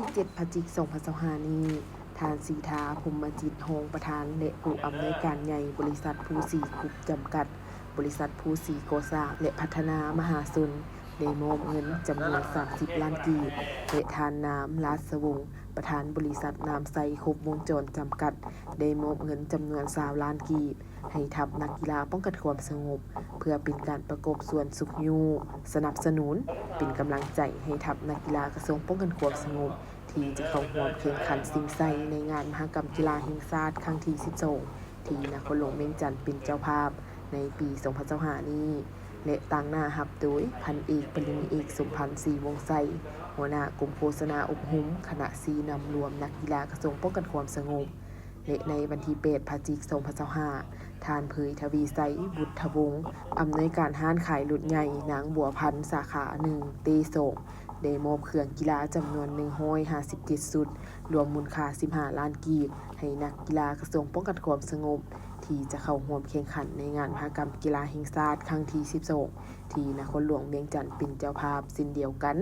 ที่7พฤศจิกายน2025นี้ทานสีทาพรหมจิต โฮงประธานและผู้อำนวยการใหญ่บริษัทภูสีกรุ๊ปจำกัดบริษัทภูสีก่อสร้างและพัฒนามหาชนได้มอบเงินจำนวน30ล้านกีบและทานน้ำราชวงศ์ประธานบริษัทน้ำใสครบวงจรจำกัดได้มอบเงินจำนวน20ล้านกีบให้ทัพนักกีฬาป้องกันความสงบเพื่อเป็นการประกอบส่วนสุขยูสนับสนุนเป็นกำลังใจให้ทัพนักกีฬากระทรวงป้องกันความสงบที่จะเข้าร่วมแข่งขันสิงไซในงานมหกรรมกีฬาแห่งชาติครั้งที่12ที่นครหลวงเวียงจันทน์เป็นเจ้าภาพในปี2025นี้และต่างหน้ารับโดยพันเอกปริญญาเอกสมพันธ์ศรีวงศ์ไสหัวหน้ากรมโฆษณาอบรมคณะซีนำรวมนักกีฬากระทรวงป้องกันความสงบและในวันที่8พฤศจิกายน2025ทานเผยทวีไสบุตรวงศ์อำนวยการห้านขายรถใหญ่นางบัวพันธ์สาขา1เตโสได้มอบเครื่องกีฬาจำนวน157ชุดรวมมูลค่า15ล้านกีบให้นักกีฬากระทรวงป้องกันความสงบที่จะเข้าร่วมแข่งขันในงานมหกรรมกีฬาแห่งชาติครั้งที่12ที่นครหลวงเวียงจันทน์เป็นเจ้าภาพเช่นเดียวกัน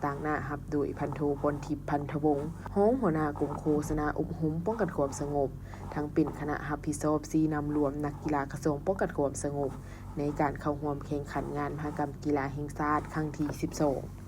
ต่างหน้ารับโดยพันโทพลทิพย์พันธวงศ์รองหัวหน้ากรมโฆษณาอบรมป้องกันความสงบทั้งเป็นคณะรับผิดชอบซีนำรวมนักกีฬากระทรวงป้องกันความสงบในการเข้าร่วมแข่งขันงานมหกรรมกีฬาแห่งชาติครั้งที่12